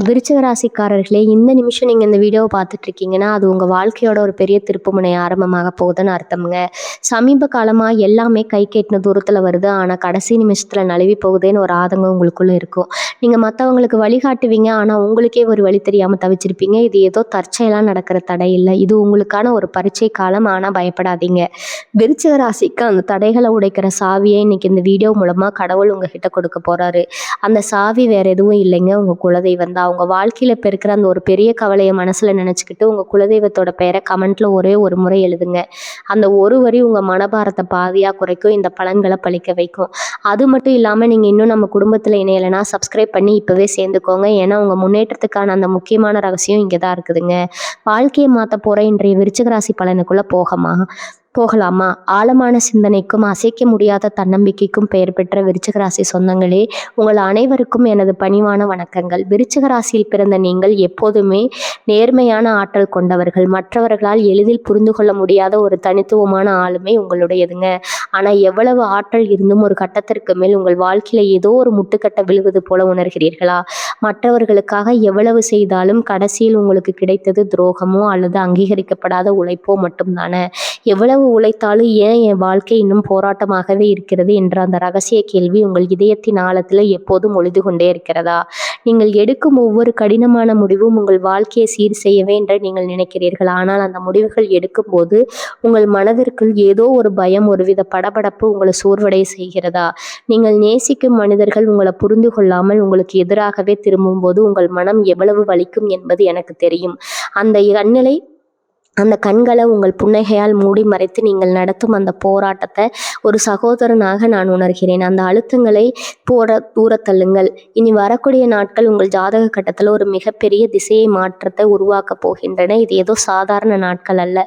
விருச்சிக ராசிக்காரர்களே, இந்த நிமிஷம் நீங்கள் இந்த வீடியோவை பார்த்துட்டு இருக்கீங்கன்னா அது உங்கள் வாழ்க்கையோட ஒரு பெரிய திருப்புமுனை ஆரம்பமாக போகுதுன்னு அர்த்தமுங்க. சமீப காலமாக எல்லாமே கை கெட்டின தூரத்தில் வருது, ஆனால் கடைசி நிமிஷத்தில் நழுவி போகுதேன்னு ஒரு ஆதங்கம் உங்களுக்குள்ளே இருக்கும். நீங்கள் மற்றவங்களுக்கு வழிகாட்டுவீங்க, ஆனால் உங்களுக்கே ஒரு வழி தெரியாமல் தவிச்சிருப்பீங்க. இது ஏதோ தற்செயலாக நடக்கிற தடை இல்லை, இது உங்களுக்கான ஒரு பரீட்சை காலம். ஆனால் பயப்படாதீங்க. விருச்சிக ராசிக்கு அந்த தடைகளை உடைக்கிற சாவியை இன்னைக்கு இந்த வீடியோ மூலமாக கடவுள் உங்ககிட்ட கொடுக்க போகிறாரு. அந்த சாவி வேறு எதுவும் இல்லைங்க, உங்கள் குலதெய்வம் தான். அவங்க வாழ்க்கையில் இப்போ இருக்கிற அந்த ஒரு பெரிய கவலையை மனசில் நினச்சிக்கிட்டு உங்கள் குலதெய்வத்தோட பெயரை கமெண்ட்டில் ஒரே ஒரு முறை எழுதுங்க. அந்த ஒரு வரி உங்கள் மனபாரத்தை பாதியாக குறைக்கும், இந்த பலன்களை பழிக்க வைக்கும். அது மட்டும் இல்லாமல் நீங்கள் இன்னும் நம்ம குடும்பத்தில் இணையலைன்னா சப்ஸ்கிரைப் பண்ணி இப்போவே சேர்ந்துக்கோங்க. ஏன்னா உங்கள் முன்னேற்றத்துக்கான அந்த முக்கியமான ரகசியம் இங்கே தான் இருக்குதுங்க. வாழ்க்கையை மாற்ற போகிற இன்றைய விருச்சிக ராசி பலனுக்குள்ளே போகலாமா? ஆழமான சிந்தனைக்கும் அசைக்க முடியாத தன்னம்பிக்கைக்கும் பெயர் பெற்ற விருச்சிக ராசி சொந்தங்களே, உங்கள் அனைவருக்கும் எனது பணிவான வணக்கங்கள். விருச்சிக ராசியில் பிறந்த நீங்கள் எப்போதுமே நேர்மையான ஆற்றல் கொண்டவர்கள். மற்றவர்களால் எளிதில் புரிந்து கொள்ள முடியாத ஒரு தனித்துவமான ஆளுமை உங்களுடையதுங்க. ஆனால் எவ்வளவு ஆற்றல் இருந்தும் ஒரு கட்டத்திற்கு மேல் உங்கள் வாழ்க்கையில் ஏதோ ஒரு முட்டுக்கட்டை விழுவது போல உணர்கிறீர்களா? மற்றவர்களுக்காக எவ்வளவு செய்தாலும் கடைசியில் உங்களுக்கு கிடைத்தது துரோகமோ அல்லது அங்கீகரிக்கப்படாத உழைப்போ மட்டும்தானே? எவ்வளவு உழைத்தாலும் ஏன் என் வாழ்க்கை இன்னும் போராட்டமாகவே இருக்கிறது என்ற அந்த ரகசிய கேள்வி உங்கள் இதயத்தின் ஆழத்தில் எப்போதும் ஒளிந்து கொண்டே இருக்கிறதா? நீங்கள் எடுக்கும் ஒவ்வொரு கடினமான முடிவும் உங்கள் வாழ்க்கையை சீர் செய்யவே என்று நீங்கள் நினைக்கிறீர்கள். ஆனால் அந்த முடிவுகள் எடுக்கும்போது உங்கள் மனதிற்குள் ஏதோ ஒரு பயம், ஒருவித படபடப்பு உங்களை சோர்வடைய செய்கிறதா? நீங்கள் நேசிக்கும் மனிதர்கள் உங்களை புரிந்து கொள்ளாமல் உங்களுக்கு எதிராகவே திரும்பும்போது உங்கள் மனம் எவ்வளவு வலிக்கும் என்பது எனக்கு தெரியும். அந்த கண்களை உங்கள் புன்னகையால் மூடி மறைத்து நீங்கள் நடத்தும் அந்த போராட்டத்தை ஒரு சகோதரனாக நான் உணர்கிறேன். அந்த அழுத்தங்களை தூரத்தள்ளுங்கள். இனி வரக்கூடிய நாட்கள் உங்கள் ஜாதக கட்டத்தில் ஒரு மிகப்பெரிய திசையை மாற்றத்தை உருவாக்கப் போகின்றன. இது ஏதோ சாதாரண நாட்கள் அல்ல.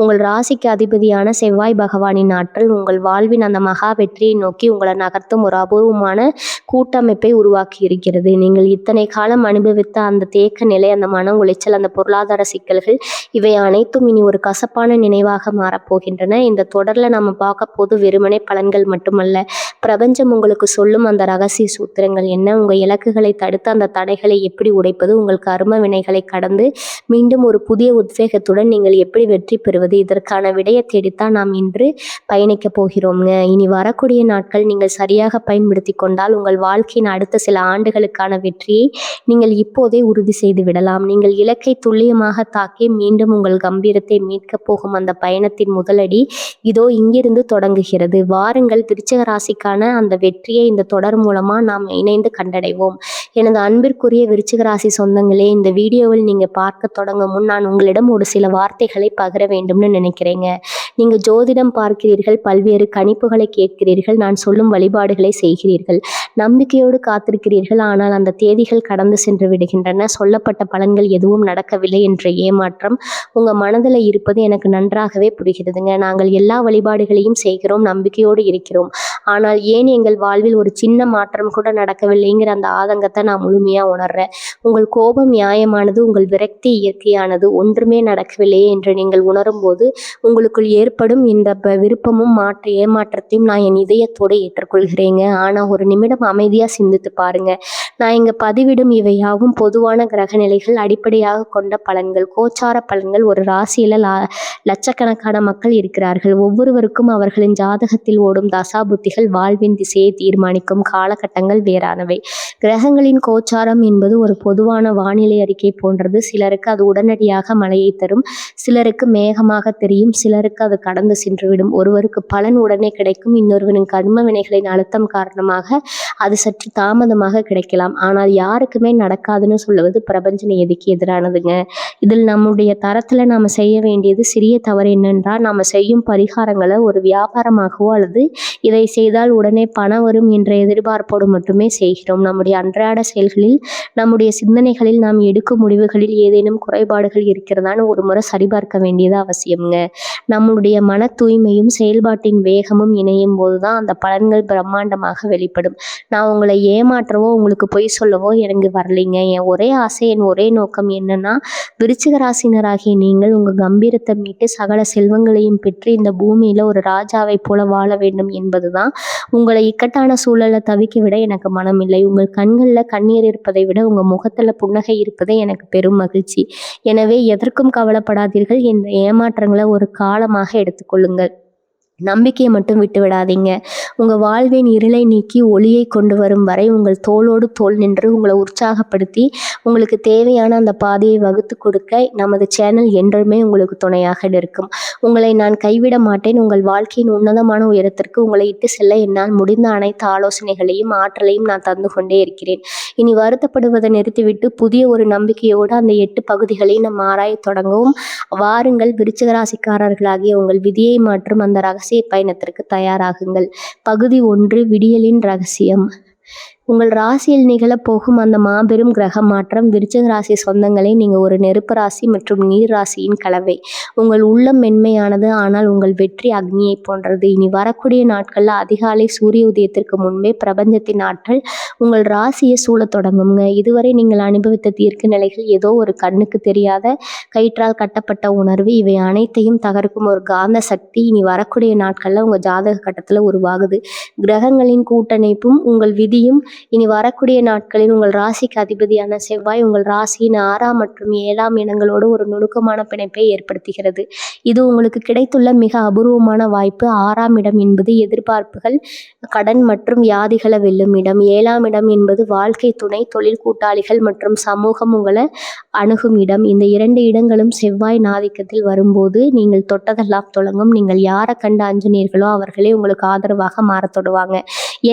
உங்கள் ராசிக்கு அதிபதியான செவ்வாய் பகவானின் நாட்கள் உங்கள் வாழ்வின் அந்த மகா வெற்றியை நோக்கி உங்களை நகர்த்தும் ஒரு அபூர்வமான கூட்டமைப்பை உருவாக்கி இருக்கிறது. நீங்கள் இத்தனை காலம் அனுபவித்த அந்த தேக்க நிலை, அந்த மன உளைச்சல், அந்த பொருளாதார சிக்கல்கள், இவை அனைத்தும் இனி ஒரு கசப்பான நினைவாக மாறப்போகின்றன. இந்த தொடர்ல நம்ம பார்க்க போது வெறுமனே பலன்கள் மட்டுமல்ல, பிரபஞ்சம் உங்களுக்கு சொல்லும் அந்த ரகசிய சூத்திரங்கள் என்ன, உங்க இலக்குகளை தடுத்து அந்த தடைகளை எப்படி உடைப்பது, உங்கள் கர்ம வினைகளை கடந்து மீண்டும் ஒரு புதிய உத்வேகத்துடன் நீங்கள் எப்படி வெற்றி பெறுவது, இதற்கான விடையை தேடித்தான் நாம் இன்று பயணிக்க போகிறோம்ங்க. இனி வரக்கூடிய நாட்கள் நீங்கள் சரியாக பயன்படுத்தி கொண்டால் உங்கள் வாழ்க்கையின் அடுத்த சில ஆண்டுகளுக்கான வெற்றியை நீங்கள் இப்போதே உறுதி செய்து விடலாம். நீங்கள் இலக்கை துல்லியமாக தாக்கி மீண்டும் உங்கள் கம்பீரத்தை மீட்க போகும் அந்த பயணத்தின் முதலடி இதோ இங்கிருந்து தொடங்குகிறது. வாருங்கள், விருச்சிக ராசிக்கான அந்த வெற்றியை இந்த தொடர் மூலமா நாம் இணைந்து கண்டடைவோம். எனது அன்பிற்குரிய விருச்சிக ராசி சொந்தங்களே, இந்த வீடியோவில் நீங்க பார்க்க தொடங்கும் முன் நான் உங்களிடம் ஒரு சில வார்த்தைகளை பகிர வேண்டும்னு நினைக்கிறேங்க. நீங்க ஜோதிடம் பார்க்கிறீர்கள், பல்வேறு கணிப்புகளை கேட்கிறீர்கள், நான் சொல்லும் வழிபாடுகளை செய்கிறீர்கள், நம்பிக்கையோடு காத்திருக்கிறீர்கள். ஆனால் அந்த தேதிகள் கடந்து சென்று விடுகின்றன. சொல்லப்பட்ட பலன்கள் எதுவும் நடக்கவில்லை என்ற ஏமாற்றம் உங்க மனதில் இருப்பது எனக்கு நன்றாகவே புரிகிறதுங்க. நாங்கள் எல்லா வழிபாடுகளையும் செய்கிறோம், நம்பிக்கையோடு இருக்கிறோம். ஆனால் ஏன் எங்கள் வாழ்வில் ஒரு சின்ன மாற்றம் கூட நடக்கவில்லைங்கிற அந்த ஆதங்கத்தை நான் முழுமையா உணர்றேன். உங்கள் கோபம் நியாயமானது, உங்கள் விரக்தி இயற்கையானது. ஒன்றுமே நடக்கவில்லையே என்று நீங்கள் உணரும் போது உங்களுக்குள் ஏற்படும் இந்த விருப்பமும் ஏமாற்றத்தையும் நான் என் இதயத்தோடு ஏற்றுக்கொள்கிறேங்க. ஆனால் ஒரு நிமிடம் அமைதியாக சிந்தித்து பாருங்க. நான் இங்கே பதிவிடும் இவையாவும் பொதுவான கிரக நிலைகள் அடிப்படையாக கொண்ட பலன்கள், கோச்சார பலன்கள். ஒரு ராசியில் லட்சக்கணக்கான மக்கள் இருக்கிறார்கள். ஒவ்வொருவருக்கும் அவர்களின் ஜாதகத்தில் ஓடும் தசா புத்திகள் வாழ்வின் திசையை தீர்மானிக்கும் காலகட்டங்கள் வேறானவை. கிரகங்களின் கோச்சாரம் என்பது ஒரு பொதுவான வானிலை அறிக்கை போன்றது. சிலருக்கு அது உடனடியாக மழையை தரும், சிலருக்கு மேகமாக தெரியும், சிலருக்கு அது கடந்து சென்றுவிடும். ஒருவருக்கு பலன் உடனே கிடைக்கும், இன்னொருவரின் கர்ம வினைகளின் அழுத்தம் காரணமாக அது சற்று தாமதமாக கிடைக்கலாம். ஆனால் யாருக்குமே நடக்காதுன்னு சொல்லுவது பிரபஞ்ச நியதிக்கு எதிரானதுங்க. இதில் நம்முடைய தரத்தில் நாம் செய்ய வேண்டியது சிறிய தவறு என்னென்றால், நாம் செய்யும் பரிகாரங்களை ஒரு வியாபாரமாகவோ அல்லது இதை செய்தால் உடனே பணம் வரும் என்ற எதிர்பார்ப்போடு மட்டுமே செய்கிறோம். நம்முடைய அன்றாட செயல்களில், நம்முடைய சிந்தனைகளில், நாம் எடுக்கும் முடிவுகளில் ஏதேனும் குறைபாடுகள் இருக்கிறதான்னு ஒரு முறை சரிபார்க்க வேண்டியது அவசியம்ங்க. நம்முடைய மன தூய்மையும் செயல்பாட்டின் வேகமும் இணையும் போதுதான் அந்த பலன்கள் பிரம்மாண்டமாக வெளிப்படும். நான் உங்களை ஏமாற்றவோ உங்களுக்கு பொய் சொல்லவோ எனக்கு வரலைங்க. என் ஒரே ஆசை, என் ஒரே நோக்கம் என்னன்னா, விருச்சிக ராசினராகிய நீங்கள் உங்கள் கம்பீரத்தை மீட்டு சகல செல்வங்களையும் பெற்று இந்த பூமியில் ஒரு ராஜாவை போல வாழ வேண்டும் என்பதுதான் உங்களை இக்கட்டான சூழல்ல தவிக்க விட எனக்கு மனம் இல்லை. உங்கள் கண்கள்ல கண்ணீர் இருப்பதை விட உங்க முகத்துல புன்னகை இருப்பதே எனக்கு பெரும் மகிழ்ச்சி. எனவே எதற்கும் கவலைப்படாதீர்கள். இந்த ஏமாற்றங்களை ஒரு காலமாக எடுத்துக்கொள்ளுங்கள். நம்பிக்கையை மட்டும் விட்டு விடாதீங்க. உங்க வாழ்வின் இருளை நீக்கி ஒளியை கொண்டு வரும் வரை உங்கள் தோளோடு தோள் நின்று உங்களை உற்சாகப்படுத்தி உங்களுக்கு தேவையான அந்த பாதையை வகுத்து கொடுக்க நமது சேனல் என்றுமே உங்களுக்கு துணையாக இருக்கும். உங்களை நான் கைவிட மாட்டேன். உங்கள் வாழ்க்கையின் உன்னதமான உயரத்திற்கு உங்களை இட்டு செல்ல என்னால் முடிந்த அனைத்து ஆலோசனைகளையும் ஆற்றலையும் நான் தந்து கொண்டே இருக்கிறேன். இனி வருத்தப்படுவதை நிறுத்திவிட்டு புதிய ஒரு நம்பிக்கையோடு அந்த 8 பகுதிகளை நம்ம ஆராய தொடங்கவும். வாருங்கள், விருச்சிக ராசிக்காரர்களாகிய உங்கள் விதியை மாற்றும் அந்த ரகசிய பயணத்திற்கு தயாராகுங்கள். பகுதி 1, விடியலின் ரகசியம். உங்கள் ராசியில் நிகழப்போகும் அந்த மாபெரும் கிரக மாற்றம். விருச்சிக ராசி சொந்தங்களே, நீங்கள் ஒரு நெருப்பு ராசி மற்றும் நீர் ராசியின் கலவை. உங்கள் உள்ளம் மென்மையானது, ஆனால் உங்கள் வெற்றி அக்னியை போன்றது. இனி வரக்கூடிய நாட்களில் அதிகாலை சூரிய உதயத்திற்கு முன்பே பிரபஞ்சத்தின் ஆற்றல் உங்கள் ராசியை சூழத் தொடங்குங்க. இதுவரை நீங்கள் அனுபவித்த தீர்க்க நிலைகள், ஏதோ ஒரு கண்ணுக்கு தெரியாத கயிற்றால் கட்டப்பட்ட உணர்வு, இவை அனைத்தையும் தகர்க்கும் ஒரு காந்த சக்தி இனி வரக்கூடிய நாட்களில் உங்கள் ஜாதக கட்டத்தில் உருவாகுது. கிரகங்களின் கூட்டமைப்பும் உங்கள் விதியும் இனி வரக்கூடிய நாட்களில் உங்கள் ராசிக்கு அதிபதியான செவ்வாய் உங்கள் ராசியின் 6ஆம் மற்றும் 7ஆம் இடங்களோடு ஒரு நுணுக்கமான பிணைப்பை ஏற்படுத்துகிறது. இது உங்களுக்கு கிடைத்துள்ள மிக அபூர்வமான வாய்ப்பு. 6ஆம் இடம் என்பது எதிர்பார்ப்புகள், கடன் மற்றும் வியாதிகளை வெல்லும் இடம். 7ஆம் இடம் என்பது வாழ்க்கை துணை, தொழில் கூட்டாளிகள் மற்றும் சமூகம் உங்களை அணுகும் இடம். இந்த 2 இடங்களும் செவ்வாய் ஆதிக்கத்தில் வரும்போது நீங்கள் தொட்டதெல்லாம் தொடங்கும். நீங்கள் யாரை கண்டு அஞ்சினீர்களோ அவர்களே உங்களுக்கு ஆதரவாக மாறத் தொடுவாங்க.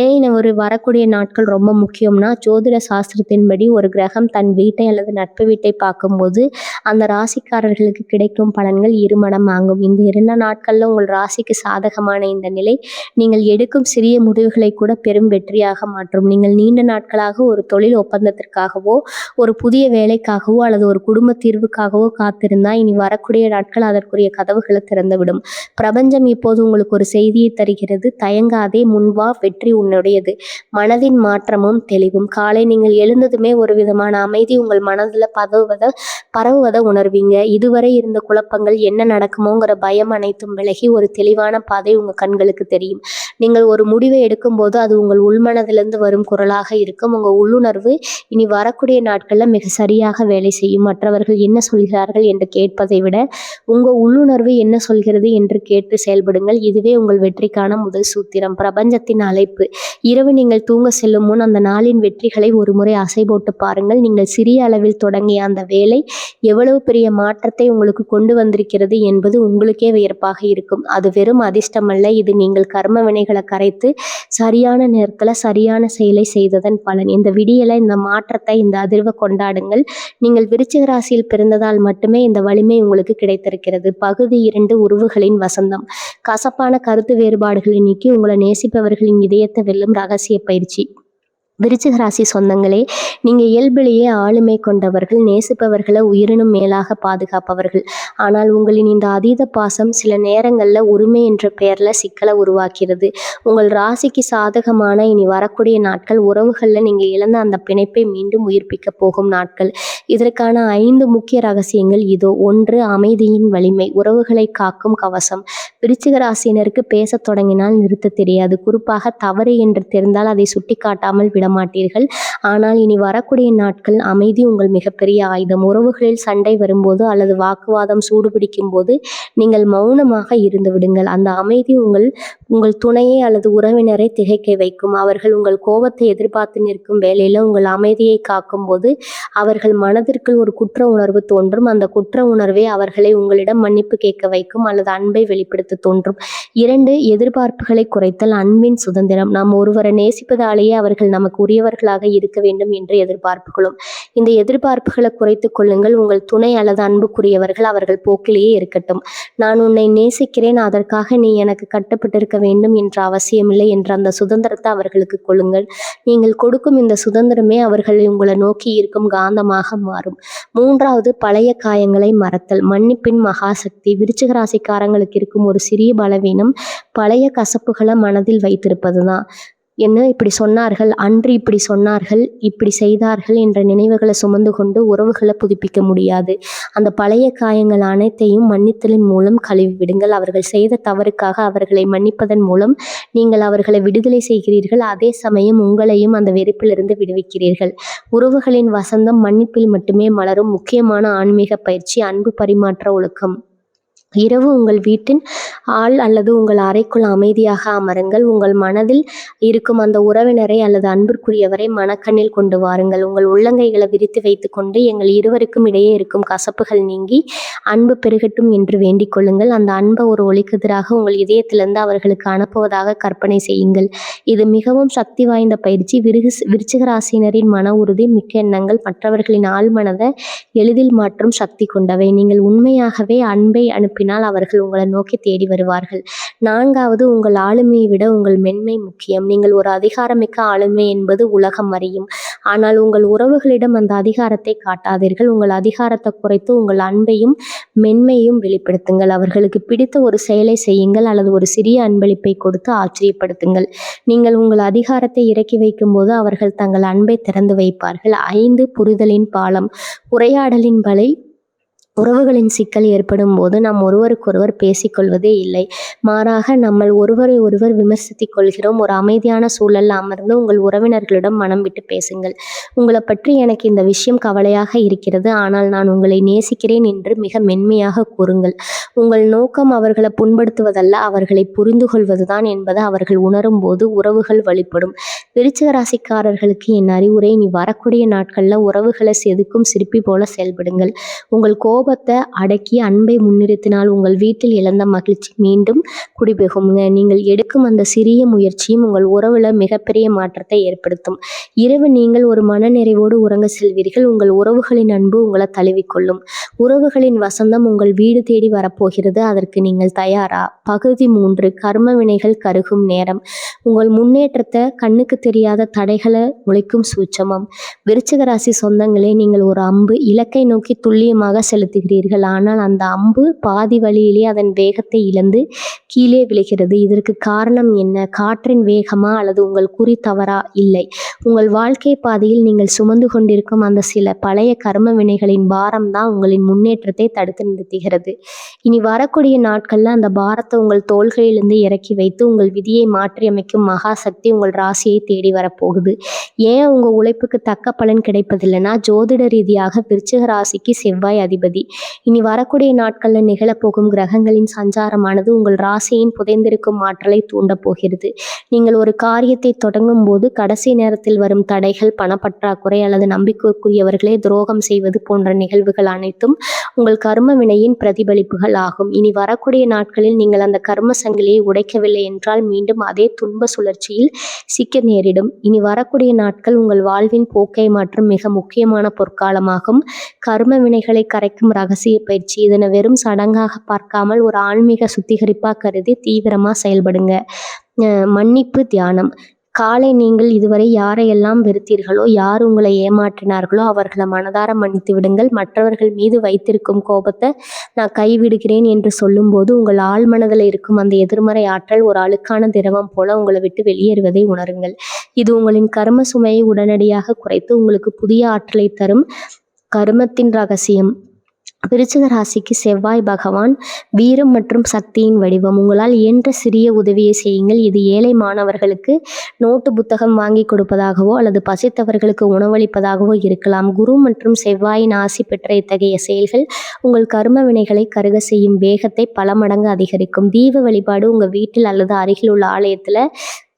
ஏன் ஒரு வரக்கூடிய நாட்கள் ரொம்ப முக்கியம்னா, ஜோதிட சாஸ்திரத்தின்படி ஒரு கிரகம் தன் வீட்டை அல்லது நட்பு வீட்டை பார்க்கும்போது அந்த ராசிக்காரர்களுக்கு கிடைக்கும் பலன்கள் 2 மடங்காகும். இந்த 2 நாட்களில் உங்கள் ராசிக்கு சாதகமான இந்த நிலை நீங்கள் எடுக்கும் சிறிய முடிவுகளை கூட பெரும் வெற்றியாக மாற்றும். நீங்கள் நீண்ட நாட்களாக ஒரு தொழில் ஒப்பந்தத்திற்காகவோ, ஒரு புதிய வேலைக்காகவோ அல்லது ஒரு குடும்ப தீர்வுக்காகவோ காத்திருந்தால் இனி வரக்கூடிய நாட்கள் அதற்குரிய கதவுகளை திறந்துவிடும். பிரபஞ்சம் இப்போது உங்களுக்கு ஒரு செய்தியை தருகிறது. தயங்காதே, முன்வா, வெற்றி உன்னுடையது. மனதின் மாற்றமும் தெளிவும். காலை நீங்கள் எழுந்ததுமே ஒரு விதமான அமைதி உங்கள் மனதில் பரவுவதை உணர்வீங்க. இதுவரை இருந்த குழப்பங்கள், என்ன நடக்குமோங்கிற பயம் அனைத்தும் விலகி ஒரு தெளிவான பாதை உங்கள் கண்களுக்கு தெரியும். நீங்கள் ஒரு முடிவை எடுக்கும்போது அது உங்கள் உள்மனதிலிருந்து வரும் குரலாக இருக்கும். உங்கள் உள்ளுணர்வு இனி வரக்கூடிய நாட்களில் மிக சரியாக வேலை செய்யும். மற்றவர்கள் என்ன சொல்கிறார்கள் என்று கேட்பதை விட உங்கள் உள்ளுணர்வு என்ன சொல்கிறது என்று கேட்டு செயல்படுங்கள். இதுவே உங்கள் வெற்றிக்கான முதல் சூத்திரம். பிரபஞ்சத்தின் அழைப்பு. இரவு நீங்கள் தூங்க செல்லும் முன் அந்த நாளின் வெற்றிகளை ஒரு முறை அசை போட்டு பாருங்கள். நீங்கள் சிறிய அளவில் தொடங்கிய அந்த வேலை எவ்வளவு பெரிய மாற்றத்தை உங்களுக்கு கொண்டு வந்திருக்கிறது என்பது உங்களுக்கே வியப்பாக இருக்கும். அது வெறும் அதிர்ஷ்டமல்ல, இது நீங்கள் கர்ம வினைகளை கரைத்து சரியான நேரத்தில் சரியான செயலை செய்ததன் பலன். இந்த விடியலை, இந்த மாற்றத்தை, இந்த அதிர்வை கொண்டாடுங்கள். நீங்கள் விருச்சிக ராசியில் பிறந்ததால் மட்டுமே இந்த வலிமை உங்களுக்கு கிடைத்திருக்கிறது. பகுதி 2, உறவுகளின் வசந்தம். கசப்பான கருத்து வேறுபாடுகளை நீக்கி உங்களை நேசிப்பவர்களின் இதயத்தை வெல்லும் ரகசிய பயிற்சி. விருச்சிக ராசி சொந்தங்களே, நீங்கள் இயல்பிலேயே ஆளுமை கொண்டவர்கள், நேசிப்பவர்களை உயிரினும் மேலாக பாதுகாப்பவர்கள். ஆனால் உங்களின் இந்த அதீத பாசம் சில நேரங்களில் உரிமை என்ற பெயரில் சிக்கலை உருவாக்கிறது. உங்கள் ராசிக்கு சாதகமான இனி வரக்கூடிய நாட்கள் உறவுகளில் நீங்கள் இழந்த அந்த பிணைப்பை மீண்டும் உயிர்ப்பிக்க போகும் நாட்கள். இதற்கான 5 முக்கிய ரகசியங்கள் இதோ. 1, அமைதியின் வலிமை. உறவுகளை காக்கும் கவசம். விருச்சிக ராசியினருக்கு பேசத் தொடங்கினால் நிறுத்த தெரியாது. குறிப்பாக தவறு என்று தெரிந்தால் அதை சுட்டி காட்டாமல் விடமாட்டீர்கள். ஆனால் இனி வரக்கூடிய நாட்கள் அமைதி உங்கள் மிகப்பெரிய ஆயுதம். உறவுகளில் சண்டை வரும்போது அல்லது வாக்குவாதம் சூடுபிடிக்கும் போது நீங்கள் மௌனமாக இருந்து விடுங்கள். அந்த அமைதி உங்கள் துணையை அல்லது உறவினரை திகைக்க வைக்கும். அவர்கள் உங்கள் கோபத்தை எதிர்பார்த்து நிற்கும் வேளையில் உங்கள் அமைதியை காக்கும் போது அவர்கள் மனதிற்குள் ஒரு குற்ற உணர்வு தோன்றும். அந்த குற்ற உணர்வே அவர்களை உங்களிடம் மன்னிப்பு கேட்க வைக்கும் அல்லது அன்பை வெளிப்படுத்த தோன்றும். 2, எதிர்பார்ப்புகளை குறைத்தல். அன்பின் சுதந்திரம். நாம் ஒருவரை நேசிப்பதாலேயே அவர்கள் நமக்கு உரியவர்களாக இருக்க வேண்டும் என்று எதிர்பார்ப்புகளும். இந்த எதிர்பார்ப்புகளை குறைத்து கொள்ளுங்கள். உங்கள் துணை அல்லது அன்புக்குரியவர்கள் அவர்கள் போக்கிலேயே இருக்கட்டும். நான் உன்னை நேசிக்கிறேன், அதற்காக நீ எனக்கு கட்டுப்பட்டிருக்க வேண்டும் என்ற அவசியமில்லை என்ற அந்த சுதந்திரத்தை அவர்களுக்கு கொள்ளுங்கள். நீங்கள் கொடுக்கும் இந்த சுதந்திரமே அவர்கள் உங்களை நோக்கி இருக்கும் காந்தமாக மாறும். 3வது, பழைய காயங்களை மறத்தல். மன்னிப்பின் மகாசக்தி. விருச்சிக ராசிக்காரங்களுக்கு இருக்கும் ஒரு சிறிய பலவீனம் பழைய கசப்புகளை மனதில் வைத்திருப்பது தான். என்ன இப்படி சொன்னார்கள், அன்று இப்படி சொன்னார்கள், இப்படி செய்தார்கள் என்ற நினைவுகளை சுமந்து கொண்டு உறவுகளை புதுப்பிக்க முடியாது. அந்த பழைய காயங்கள் அனைத்தையும் மன்னித்தலின் மூலம் கழுவி விடுங்கள். அவர்கள் செய்த தவறுக்காக அவர்களை மன்னிப்பதன் மூலம் நீங்கள் அவர்களை விடுதலை செய்கிறீர்கள். அதே சமயம் உங்களையும் அந்த வெறுப்பிலிருந்து விடுவிக்கிறீர்கள். உறவுகளின் வசந்தம் மன்னிப்பில் மட்டுமே மலரும். முக்கியமான ஆன்மீக பயிற்சி அன்பு பரிமாற்ற ஒழுக்கம். இரவு உங்கள் வீட்டின் அல்லது உங்கள் அறைக்குள் அமைதியாக அமருங்கள். உங்கள் மனதில் இருக்கும் அந்த உறவினரை அல்லது அன்பிற்குரியவரை மனக்கண்ணில் கொண்டு வாருங்கள். உங்கள் உள்ளங்கைகளை விரித்து வைத்துக்கொண்டு எங்கள் இருவருக்கும் இடையே இருக்கும் கசப்புகள் நீங்கி அன்பு பெருகட்டும் என்று வேண்டிக் கொள்ளுங்கள். அந்த அன்பை ஒரு ஒளிக்கதிராக உங்கள் இதயத்திலிருந்து அவர்களுக்கு அனுப்புவதாக கற்பனை செய்யுங்கள். இது மிகவும் சக்தி வாய்ந்த பயிற்சி. விருச்சிக ராசியினரின் மன உறுதி மிக்க எண்ணங்கள் மற்றவர்களின் ஆழ்மனதை எளிதில் மாற்றும் சக்தி கொண்டவை. நீங்கள் உண்மையாகவே அன்பை அனுப்பினால் அவர்கள் உங்களை நோக்கி தேடி வருவார்கள். 4வது, உங்கள் ஆளுமையை விட உங்கள் மென்மை முக்கியம். நீங்கள் ஒரு அதிகாரமிக்க ஆளுமை என்பது உலகம் அறியும். ஆனால் உங்கள் உறவுகளிடம் அந்த அதிகாரத்தை காட்டாதீர்கள். உங்கள் அதிகாரத்தை குறைத்து உங்கள் அன்பையும் மென்மையும் வெளிப்படுத்துங்கள். அவர்களுக்கு பிடித்த ஒரு செயலை செய்யுங்கள் அல்லது ஒரு சிறிய அன்பளிப்பை கொடுத்து ஆச்சரியப்படுத்துங்கள். நீங்கள் உங்கள் அதிகாரத்தை இறக்கி வைக்கும்போது அவர்கள் தங்கள் அன்பை திறந்து வைப்பார்கள். 5, புரிதலின் பாலம். உரையாடலின் வலை. உறவுகளின் சிக்கல் ஏற்படும் போது நாம் ஒருவருக்கொருவர் பேசிக்கொள்வதே இல்லை. மாறாக நம்மள் ஒருவரை ஒருவர் விமர்சித்துக் கொள்கிறோம். ஒரு அமைதியான சூழலில் அமர்ந்து உங்கள் உறவினர்களிடம் மனம் விட்டு பேசுங்கள். உங்களை பற்றி எனக்கு இந்த விஷயம் கவலையாக இருக்கிறது, ஆனால் நான் உங்களை நேசிக்கிறேன் என்று மிக மென்மையாக கூறுங்கள். உங்கள் நோக்கம் அவர்களை புண்படுத்துவதல்ல, அவர்களை புரிந்து கொள்வதுதான் என்பதை அவர்கள் உணரும் போது உறவுகள் வழிபடும். விருச்சிக ராசிக்காரர்களுக்கு என் அறிவுரை, நீ வரக்கூடிய நாட்களில் உறவுகளை செதுக்கும் சிற்பி போல செயல்படுங்கள். உங்கள் கோபத்தை அடக்கி அன்பை முன்னிறுத்தினால் உங்கள் வீட்டில் இழந்த மகிழ்ச்சி மீண்டும் குடிபெகுங்க. நீங்கள் எடுக்கும் அந்த சிறிய முயற்சியும் உங்கள் உறவுல மிகப்பெரிய மாற்றத்தை ஏற்படுத்தும். இரவு நீங்கள் ஒரு மனநிறைவோடு உறங்க செல்வீர்கள். உங்கள் உறவுகளின் அன்பு உங்களை தழுவிக்கொள்ளும். உறவுகளின் வசந்தம் உங்கள் வீடு தேடி வரப்போகிறது. அதற்கு நீங்கள் தயாரா? பகுதி 3, கர்ம வினைகள் கருகும் நேரம். உங்கள் முன்னேற்றத்தை கண்ணுக்கு தெரியாத தடைகளை உழைக்கும் சூட்சமம். விருச்சிக ராசி சொந்தங்களே, நீங்கள் ஒரு அம்பு இலக்கை நோக்கி துல்லியமாக செலுத்துகிறீர்கள். ஆனால் அந்த அம்பு பாதி வழியிலே அதன் வேகத்தை இழந்து கீழே விழுகிறது. இதற்கு காரணம் என்ன? காற்றின் வேகமா அல்லது உங்கள் குறி தவறா? இல்லை, உங்கள் வாழ்க்கை பாதையில் நீங்கள் சுமந்து கொண்டிருக்கும் அந்த சில பழைய கர்ம வினைகளின் பாரம் தான் உங்களின் முன்னேற்றத்தை தடுத்து நிறுத்துகிறது. இனி வரக்கூடிய நாட்கள்ல அந்த பாரத்தை உங்கள் தோள்களிலிருந்து இறக்கி வைத்து உங்கள் விதியை மாற்றி அமைக்கும் மகா சக்தி உங்கள் ராசியை தேடி வரப்போகுது. ஏன் உங்க உழைப்புக்கு தக்க பலன் கிடைப்பதில்லைன்னா, ஜோதிட ரீதியாக விருச்சிக ராசிக்கு செவ்வாய் அதிபதி. இனி வரக்கூடிய நாட்களில் நிகழப்போகும் கிரகங்களின் சஞ்சாரமானது உங்கள் ராசியின் புதைந்திருக்கும் ஆற்றலை தூண்டப் போகிறது. நீங்கள் ஒரு காரியத்தை தொடங்கும் போது கடைசி நேரத்தில் வரும் தடைகள், பணப்பற்றாக்குறை அல்லது நம்பிக்கைக்குரியவர்களே துரோகம் செய்வது போன்ற நிகழ்வுகள் அனைத்தும் உங்கள் கர்ம வினையின் பிரதிபலிப்புகள் ஆகும். இனி வரக்கூடிய நாட்களில் நீங்கள் அந்த கர்ம சங்கிலியை உடைக்கவில்லை என்றால் மீண்டும் அதே துன்ப சுழற்சியில் சிக்க நேரிடும். இனி வரக்கூடிய நாட்கள் உங்கள் வாழ்வின் போக்கை மாற்றும் மிக முக்கியமான பொற்காலமாகும். கர்ம வினைகளை கரைக்கும் ரகசிய பயிற்சி. இதனை வெறும் சடங்காக பார்க்காமல் ஒரு ஆன்மீக சுத்திகரிப்பா கருதி தீவிரமா செயல்படுங்க. மன்னிப்பு தியானம். காலை நீங்கள் இதுவரை யாரையெல்லாம் வெறுத்தீர்களோ, யார் உங்களை ஏமாற்றினார்களோ அவர்களை மனதார மன்னித்து விடுங்கள். மற்றவர்கள் மீது வைத்திருக்கும் கோபத்தை நான் கைவிடுகிறேன் என்று சொல்லும்போது உங்கள் ஆழ்மனதில் இருக்கும் அந்த எதிர்மறை ஆற்றல் ஒரு அழுக்கான திரவம் போல உங்களை விட்டு வெளியேறுவதை உணருங்கள். இது உங்களின் கர்ம சுமையை உடனடியாக குறைத்து உங்களுக்கு புதிய ஆற்றலை தரும். கர்மத்தின் ரகசியம். விருச்சிக ராசிக்கு செவ்வாய் பகவான் வீரம் மற்றும் சக்தியின் வடிவம். உங்களால் இயன்ற சிறிய உதவியை செய்யுங்கள். இது ஏழை மாணவர்களுக்கு நோட்டு புத்தகம் வாங்கி கொடுப்பதாகவோ அல்லது பசித்தவர்களுக்கு உணவளிப்பதாகவோ இருக்கலாம். குரு மற்றும் செவ்வாயின் ஆசி பெற்ற இத்தகைய செயல்கள் உங்கள் கர்ம வினைகளை கருக செய்யும் வேகத்தை பல மடங்கு அதிகரிக்கும். தீப வழிபாடு. உங்கள் வீட்டில் அல்லது அருகில் உள்ள ஆலயத்தில்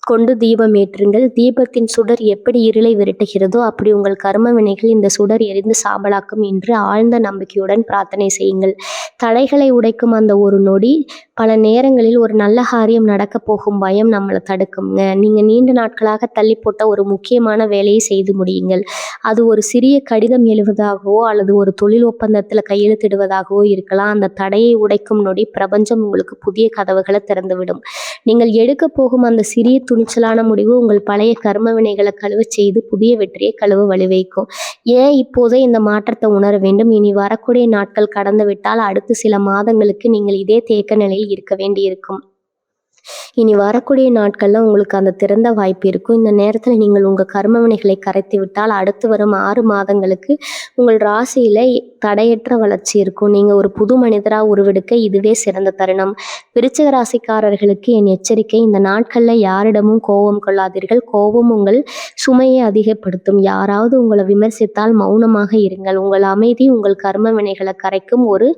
கொண்டு தீபம் ஏற்றுங்கள். தீபத்தின் சுடர் எப்படி இருளை விரட்டுகிறதோ அப்படி உங்கள் கர்ம வினைகள் இந்த சுடர் எரிந்து சாம்பலாக்கும் என்று ஆழ்ந்த நம்பிக்கையுடன் பிரார்த்தனை செய்யுங்கள். தடைகளை உடைக்கும் அந்த ஒரு நொடி பல நேரங்களில் ஒரு நல்ல காரியம் நடக்க போகும் பயம் நம்மளை தடுக்குங்க. நீங்கள் நீண்ட நாட்களாக தள்ளி போட்ட ஒரு முக்கியமான வேலையை செய்து முடியுங்கள். அது ஒரு சிறிய கடிதம் எழுவதாகவோ அல்லது ஒரு தொழில் ஒப்பந்தத்தில் கையெழுத்திடுவதாகவோ இருக்கலாம். அந்த தடையை உடைக்கும் நொடி பிரபஞ்சம் உங்களுக்கு புதிய கதவுகளை திறந்துவிடும். நீங்கள் எடுக்க போகும் அந்த சிறிய துணிச்சலான முடிவு உங்கள் பழைய கர்ம வினைகளை கழுவ செய்து புதிய வெற்றியை கழுவ வழிவைக்கும். ஏன் இப்போதே இந்த மாற்றத்தை உணர வேண்டும்? இனி வரக்கூடிய நாட்கள் கடந்து விட்டால் அடுத்த சில மாதங்களுக்கு நீங்கள் இதே தேக்க நிலையில் இருக்க வேண்டியிருக்கும். இனி வரக்கூடிய நாட்கள்ல உங்களுக்கு அந்த திறந்த வாய்ப்பு இருக்கும். இந்த நேரத்துல நீங்கள் உங்க கர்ம வினைகளை கரைத்து விட்டால் அடுத்து வரும் 6 மாதங்களுக்கு உங்கள் ராசியில தடையற்ற வளர்ச்சி இருக்கும். நீங்க ஒரு புது மனிதரா உருவெடுக்க இதுவே சிறந்த தருணம். விருச்சிக ராசிக்காரர்களுக்கு என் எச்சரிக்கை, இந்த நாட்கள்ல யாரிடமும் கோபம் கொள்ளாதீர்கள். கோபம் உங்கள் சுமையை அதிகப்படுத்தும். யாராவது உங்களை விமர்சித்தால் மௌனமாக இருங்கள். உங்கள் அமைதி உங்கள் கர்ம வினைகளை கரைக்கும் ஒரு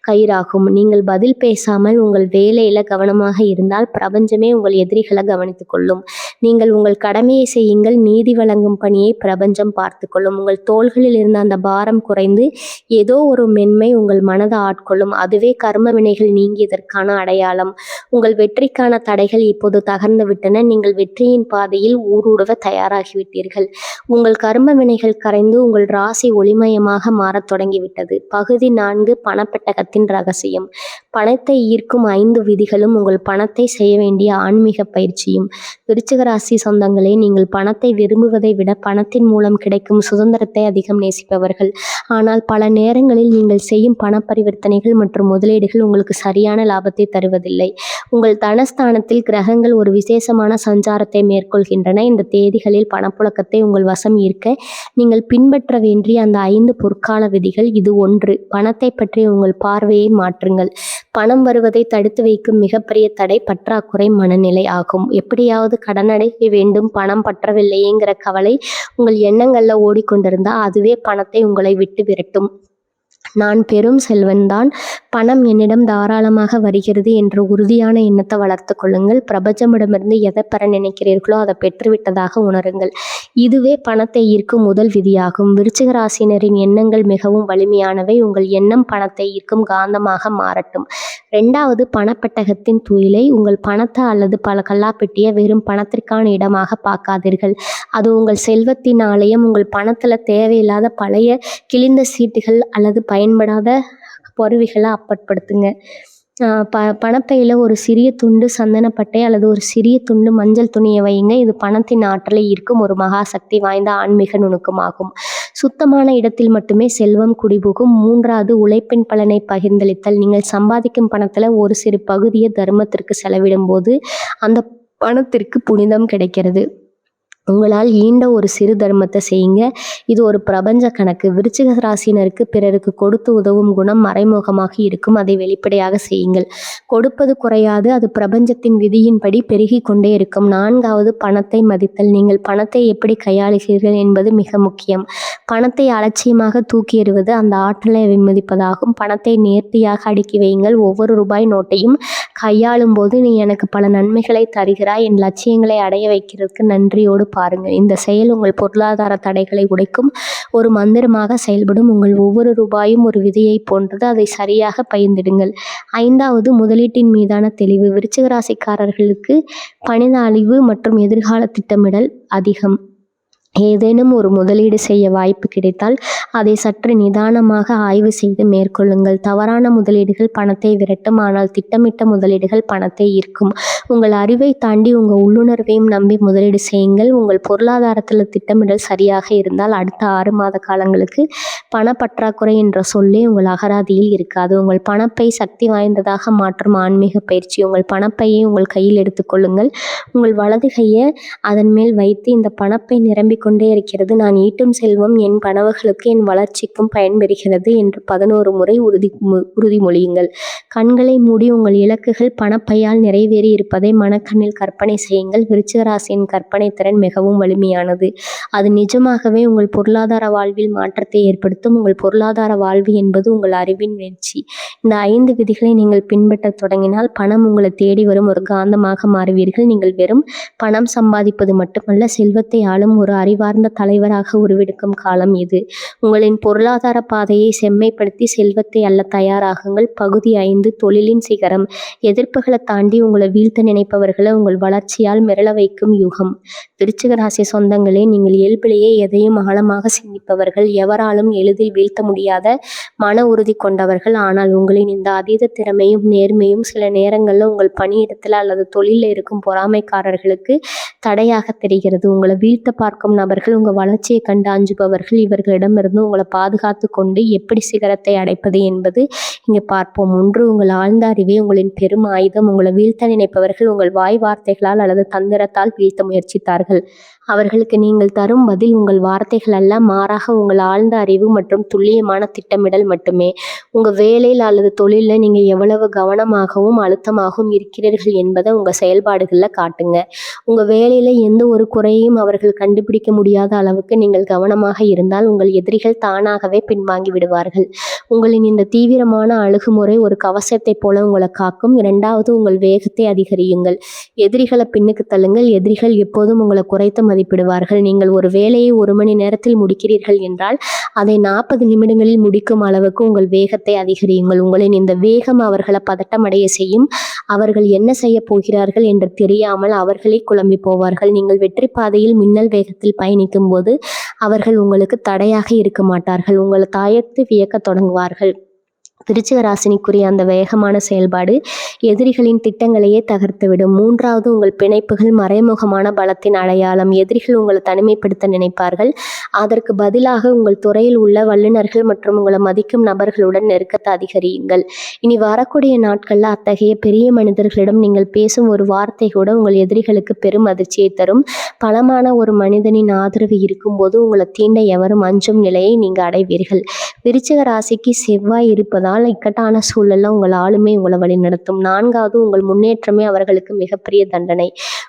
கயிறாகும். நீங்கள் பதில் பேசாமல் உங்கள் வேலையில கவனமாக இருந்தால் பிரபஞ்சமே உங்கள் எதிரிகளை கவனித்துக் கொள்ளும். நீங்கள் உங்கள் கடமையை செய்யுங்கள். நீதி வழங்கும் பணியை பிரபஞ்சம் பார்த்து கொள்ளும். உங்கள் தோள்களில் இருந்த அந்த பாரம் குறைந்து ஏதோ ஒரு மென்மை உங்கள் மனதை ஆட்கொள்ளும். அதுவே கர்ம வினைகள் நீங்கியதற்கான அடையாளம். உங்கள் வெற்றிக்கான தடைகள் இப்போது தகர்ந்து விட்டன. நீங்கள் வெற்றியின் பாதையில் ஊடுருவ தயாராகிவிட்டீர்கள். உங்கள் கர்ம வினைகள் கரைந்து உங்கள் ராசி ஒளிமயமாக மாறத் தொடங்கிவிட்டது. பகுதி 4 பணப்பெட்டகத்தின் ரகசியம். பணத்தை ஈர்க்கும் 5 விதிகளும் உங்கள் பணத்தை செய்ய வேண்டிய ஆன்மீக பயிற்சியும். விருச்சிக ராசி சொந்தங்களே, நீங்கள் பணத்தை விரும்புவதை விட பணத்தின் மூலம் கிடைக்கும் சுதந்திரத்தை அதிகம் நேசிப்பவர்கள். ஆனால் பல நேரங்களில் நீங்கள் செய்யும் பண பரிவர்த்தனைகள் மற்றும் முதலீடுகள் உங்களுக்கு சரியான லாபத்தை தருவதில்லை. உங்கள் தனஸ்தானத்தில் கிரகங்கள் ஒரு விசேஷமான சஞ்சாரத்தை மேற்கொள்கின்றன. இந்த தேதிகளில் பணப்புழக்கத்தை உங்கள் வசம் ஈர்க்க நீங்கள் பின்பற்ற வேண்டிய அந்த 5 பொற்கால விதிகள். இது 1. பணத்தை பற்றி உங்கள் பார்வையை மாற்றுங்கள். பணம் வருவதை தடுத்து வைக்கும் மிகப்பெரிய தடை பற்றாக்குறை மனநிலை ஆகும். எப்படியாவது கடனடைய வேண்டும், பணம் பற்றவில்லையேங்கிற கவலை உங்கள் எண்ணங்கள்ல ஓடிக்கொண்டிருந்தா அதுவே பணத்தை உங்களை விட்டு விரட்டும். நான் பெரும் செல்வன்தான், பணம் என்னிடம் தாராளமாக வருகிறது என்ற உறுதியான எண்ணத்தை வளர்த்து கொள்ளுங்கள். பிரபஞ்சமிடமிருந்து எதை பெற நினைக்கிறீர்களோ அதை பெற்றுவிட்டதாக உணருங்கள். இதுவே பணத்தை ஈர்க்கும் முதல் விதியாகும். விருச்சிக ராசினரின் எண்ணங்கள் மிகவும் வலிமையானவை. உங்கள் எண்ணம் பணத்தை ஈர்க்கும் காந்தமாக மாறட்டும். 2வது, பணப்பெட்டகத்தின் துயிலை. உங்கள் பணத்தை அல்லது பல கல்லாப்பெட்டியை வெறும் பணத்திற்கான இடமாக பார்க்காதீர்கள். அது உங்கள் செல்வத்தின் ஆலயம். உங்கள் பணத்துல தேவையில்லாத பழைய கிழிந்த சீட்டுகள் அல்லது பயன்படாத பொருவிகளை அப்புறப்படுத்துங்க. பணப்பையில் ஒரு சிறிய துண்டு சந்தனப்பட்டை அல்லது ஒரு சிறிய துண்டு மஞ்சள் துணியை வையுங்க. இது பணத்தின் ஆற்றலை ஈர்க்கும் ஒரு மகா சக்தி வாய்ந்த ஆன்மீக நுணுக்கமாகும். சுத்தமான இடத்தில் மட்டுமே செல்வம் குடிபுகும். 3வது, உழைப்பின் பலனை பகிர்ந்தளித்தல். நீங்கள் சம்பாதிக்கும் பணத்தில் ஒரு சிறு பகுதியை தர்மத்திற்கு செலவிடும் போது அந்த பணத்திற்கு புனிதம் கிடைக்கிறது. உங்களால் ஈண்ட ஒரு சிறு தர்மத்தை செய்யுங்க. இது ஒரு பிரபஞ்ச கணக்கு. விருச்சிக ராசினருக்கு பிறருக்கு கொடுத்து உதவும் குணம் மறைமுகமாக இருக்கும். அதை வெளிப்படையாக செய்யுங்கள். கொடுப்பது குறையாது, அது பிரபஞ்சத்தின் விதியின்படி பெருகி கொண்டே இருக்கும். 4வது, பணத்தை மதித்தல். நீங்கள் பணத்தை எப்படி கையாளுகிறீர்கள் என்பது மிக முக்கியம். பணத்தை அலட்சியமாக தூக்கி எறிவது அந்த ஆற்றலை விமதிப்பதாகும். பணத்தை நேர்த்தியாக அடுக்கி வையுங்கள். ஒவ்வொரு ரூபாய் நோட்டையும் கையாளும் போது நீ எனக்கு பல நன்மைகளை தருகிறாய், என் லட்சியங்களை அடைய வைக்கிறதுக்கு நன்றியோடு பாருங்கள். இந்த செயல் உங்கள் பொருளாதார தடைகளை உடைக்கும் ஒரு மந்திரமாக செயல்படும். உங்கள் ஒவ்வொரு ரூபாயும் ஒரு விதையை போன்றது. அதை சரியாக பகிர்ந்திடுங்கள். 5வது, முதலீட்டின் மீதான தெளிவு. விருச்சிக ராசிக்காரர்களுக்கு பணித அழிவு மற்றும் எதிர்கால திட்டமிடல் அதிகம். ஏதேனும் ஒரு முதலீடு செய்ய வாய்ப்பு கிடைத்தால் அதை சற்று நிதானமாக ஆய்வு செய்து மேற்கொள்ளுங்கள். தவறான முதலீடுகள் பணத்தை விரட்டும், ஆனால் திட்டமிட்ட முதலீடுகள் பணத்தை ஈர்க்கும். உங்கள் அறிவை தாண்டி உங்கள் உள்ளுணர்வையும் நம்பி முதலீடு செய்யுங்கள். உங்கள் பொருளாதாரத்தில் திட்டமிடல் சரியாக இருந்தால் அடுத்த 6 மாத காலங்களுக்கு பணப்பற்றாக்குறை என்ற சொல்லே உங்கள் அகராதியில் இருக்காது. உங்கள் பணப்பை சக்தி வாய்ந்ததாக மாற்றும் ஆன்மீக பயிற்சி. உங்கள் பணப்பையை உங்கள் கையில் எடுத்துக்கொள்ளுங்கள். உங்கள் வலது கையை அதன் மேல் வைத்து இந்த பணப்பை நிரம்பிக் கொண்டே இருக்கிறது. நான் ஈட்டும் செல்வம் என் கனவுகளுக்கு என் வளர்ச்சிக்கும் பயன்பெறுகிறது என்று 11 முறை உறுதிமொழியுங்கள். கண்களை மூடி உங்கள் இலக்குகள் பணப்பையால் நிறைவேறி இருப்பதை மனக்கண்ணில் கற்பனை செய்யுங்கள். விருச்சிக ராசியின் கற்பனை திறன் மிகவும் வலிமையானது. அது நிஜமாகவே உங்கள் பொருளாதார வாழ்வில் மாற்றத்தை ஏற்படுத்தும். உங்கள் பொருளாதார வாழ்வு என்பது உங்கள் அறிவின் முயற்சி. இந்த 5 விதிகளை நீங்கள் பின்பற்ற தொடங்கினால் பணம் உங்களை தேடி வரும் ஒரு காந்தமாக மாறுவீர்கள். நீங்கள் வெறும் பணம் சம்பாதிப்பது மட்டுமல்ல, செல்வத்தை ஆளும் ஒரு அறிவார்ந்த தலைவராக உருவெடுக்கும் காலம் இது. உங்களின் பொருளாதார பாதையை செம்மைப்படுத்தி செல்வத்தை அள்ள தயாராகுங்கள். பகுதி 5, தொழிலின் சிகரம். எதிர்ப்புகளை தாண்டி உங்களை வீழ்த்த நினைப்பவர்களை உங்கள் வளர்ச்சியால் மிரள வைக்கும் யுகம். விருச்சிக ராசி சொந்தங்களே, நீங்கள் இயல்பிலேயே எதையும் ஆழமாக சிந்திப்பவர்கள், எவராலும் எளிதில் வீழ்த்த முடியாத மன உறுதி கொண்டவர்கள். ஆனால் உங்களின் இந்த அதீத திறமையும் நேர்மையும் சில நேரங்களில் உங்கள் பணியிடத்தில் அல்லது தொழிலில் இருக்கும் பொறாமைக்காரர்களுக்கு தடையாக தெரிகிறது. உங்களை வீழ்த்த பார்க்கும் நபர்கள், உங்கள் வளர்ச்சியை கண்டு அஞ்சுபவர்கள், இவர்களிடமிருந்து உங்களை பாதுகாத்து கொண்டு எப்படி சிகரத்தை அடைப்பது என்பது இங்கே பார்ப்போம். 1. உங்கள் ஆழ்ந்த அறிவே உங்களின் பெரும் ஆயுதம். உங்களை வீழ்த்த நினைப்பவர்கள் உங்கள் வாய் வார்த்தைகளால் அல்லது தந்திரத்தால் வீழ்த்த முயற்சித்தார்கள். அவர்களுக்கு நீங்கள் தரும் பதில் உங்கள் வார்த்தைகள் அல்ல, மாறாக உங்கள் ஆழ்ந்த அறிவு மற்றும் துல்லியமான திட்டமிடல் மட்டுமே. உங்கள் வேலையில் அல்லது தொழிலில் நீங்கள் எவ்வளவு கவனமாகவும் அழுத்தமாகவும் இருக்கிறீர்கள் என்பதை உங்கள் செயல்பாடுகளில் காட்டுங்க. உங்கள் வேலையில் எந்த ஒரு குறையையும் அவர்கள் கண்டுபிடிக்க முடியாத அளவுக்கு நீங்கள் கவனமாக இருந்தால் உங்கள் எதிரிகள் தானாகவே பின்வாங்கி விடுவார்கள். உங்களின் இந்த தீவிரமான அணுகுமுறை ஒரு கவசத்தைப் போல உங்களை காக்கும். 2. உங்கள் வேகத்தை அதிகரியுங்கள். எதிரிகளை பின்னுக்கு தள்ளுங்கள். எதிரிகள் எப்போதும் உங்களை குறைத்து மதிப்பிடுவார்கள். நீங்கள் ஒரு வேலையை 1 மணி நேரத்தில் முடிக்கிறீர்கள் என்றால் அதை 40 நிமிடங்களில் முடிக்கும் அளவுக்கு உங்கள் வேகத்தை அதிகரியுங்கள். உங்களின் இந்த வேகம் அவர்களை பதட்டமடைய செய்யும். அவர்கள் என்ன செய்ய போகிறார்கள் என்று தெரியாமல் அவர்களே குழம்பி போவார்கள். நீங்கள் வெற்றி பாதையில் மின்னல் வேகத்தில் பயணிக்கும் போது அவர்கள் உங்களுக்கு தடையாக இருக்க மாட்டார்கள். உங்களை தாயத்து வியக்க தொடங்குவார்கள். விருச்சிக ராசினிக்குரிய அந்த வேகமான செயல்பாடு எதிரிகளின் திட்டங்களையே தகர்த்துவிடும். 3. உங்கள் பிணைப்புகள் மறைமுகமான பலத்தின் அடையாளம். எதிரிகள் உங்களை தனிமைப்படுத்த நினைப்பார்கள். அதற்கு பதிலாக உங்கள் துறையில் உள்ள வல்லுநர்கள் மற்றும் உங்களை மதிக்கும் நபர்களுடன் நெருக்கத்தை அதிகரியுங்கள். இனி வரக்கூடிய நாட்களில் அத்தகைய பெரிய மனிதர்களிடம் நீங்கள் பேசும் ஒரு வார்த்தை கூட உங்கள் எதிரிகளுக்கு பெரும் அதிர்ச்சியை தரும். பலமான ஒரு மனிதனின் ஆதரவு இருக்கும்போது உங்களை தீண்ட எவரும் அஞ்சும் நிலையை நீங்கள் அடைவீர்கள். விருச்சிக ராசிக்கு செவ்வாய் இருப்பதால் இக்கட்டான சூழல்ல உங்கள் ஆளுமை உங்களை வழிநடத்தும். 4. உங்கள் முன்னேற்றமே அவர்களுக்கு மிகப்பெரிய தண்டனை.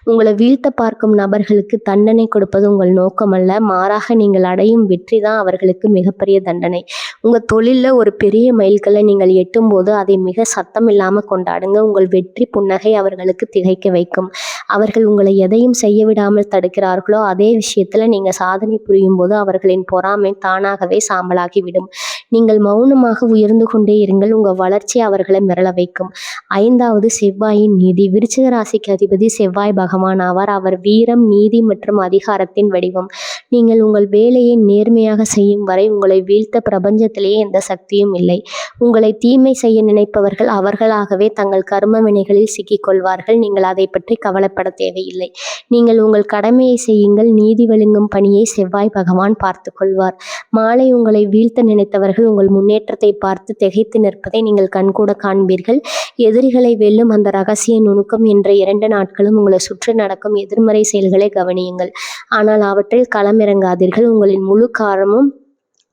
உங்களை வீழ்த்த பார்க்கும் நபர்களுக்கு தண்டனை கொடுப்பது உங்கள் நோக்கம் அல்ல, மாறாக நீங்கள் அடையும் வெற்றி தான் அவர்களுக்கு மிகப்பெரிய தண்டனை. உங்கள் தொழிலில் ஒரு பெரிய மைல்கல்லை நீங்கள் எட்டும் போது அதை மிக சத்தம் இல்லாமல் கொண்டாடுங்க. உங்கள் வெற்றி புன்னகை அவர்களுக்கு திகைக்க வைக்கும். அவர்கள் உங்களை எதையும் செய்ய விடாமல் தடுக்கிறார்களோ அதே விஷயத்தில் நீங்கள் சாதனை புரியும் போது அவர்களின் பொறாமை தானாகவே சாம்பலாகிவிடும். நீங்கள் மௌனமாக உயர்ந்து கொண்டே இருங்கள். உங்கள் வளர்ச்சி அவர்களை மிரள வைக்கும். 5. செவ்வாயின் நீதி. விருச்சிக ராசிக்கு அதிபதி செவ்வாய் பகவான் ஆவார். அவர் வீரம், நீதி மற்றும் அதிகாரத்தின் வடிவம். நீங்கள் உங்கள் வேலையை நேர்மையாக செய்யும் வரை உங்களை வீழ்த்த பிரபஞ்சத்திலேயே எந்த சக்தியும் இல்லை. உங்களை தீமை செய்ய நினைப்பவர்கள் அவர்களாகவே தங்கள் கர்ம வினைகளில் சிக்கிக்கொள்வார்கள். நீங்கள் அதை பற்றி கவலைப்பட தேவையில்லை. நீங்கள் உங்கள் கடமையை செய்யுங்கள். நீதி வழங்கும் பணியை செவ்வாய் பகவான் பார்த்து கொள்வார். மாலை உங்களை வீழ்த்த நினைத்தவர்கள் உங்கள் முன்னேற்றத்தை பார்த்து திகைத்து நிற்பதை நீங்கள் கண்கூட காண்பீர்கள். எதிரிகளை வெல்லும் அந்த ரகசிய நுணுக்கம் என்ற 2 நாட்களும் உங்களை சுற்றி நடக்கும் எதிர்மறை செயல்களை கவனியுங்கள். ஆனால் அவற்றில் களமிறங்காதீர்கள். உங்களின் முழு காரணமும்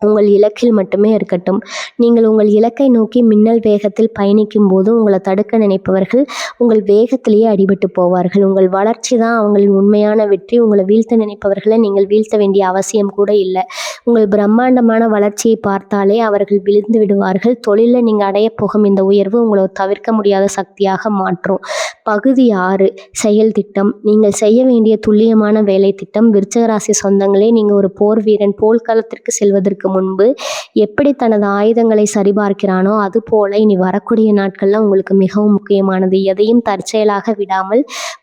உங்கள் இலக்கில் மட்டுமே இருக்கட்டும். நீங்கள் உங்கள் இலக்கை நோக்கி மின்னல் வேகத்தில் பயணிக்கும் போது உங்களை தடுக்க நினைப்பவர்கள் உங்கள் வேகத்திலேயே அடிபட்டு போவார்கள். உங்கள் வளர்ச்சி தான் அவங்களின் உண்மையான வெற்றி. உங்களை வீழ்த்த நினைப்பவர்களை நீங்கள் வீழ்த்த வேண்டிய அவசியம் கூட இல்லை. உங்கள் பிரம்மாண்டமான வளர்ச்சியை பார்த்தாலே அவர்கள் விழுந்து விடுவார்கள். தொழிலில் நீங்கள் அடைய போகும் இந்த உயர்வு உங்களை தவிர்க்க முடியாத சக்தியாக மாற்றும். பகுதி 6. செயல் திட்டம். நீங்கள் செய்ய வேண்டிய துல்லியமான வேலை திட்டம். விருச்சிக ராசி சொந்தங்களே, நீங்கள் ஒரு போர் வீரன் போர்க்களத்திற்கு செல்வதற்கு முன்பு எப்படி தனது ஆயுதங்களை சரிபார்க்கிறானோ அது போல இனி வரக்கூடிய நாட்கள்லாம் உங்களுக்கு மிகவும் முக்கியமானது. எதையும் தற்செயலாக விடாமல்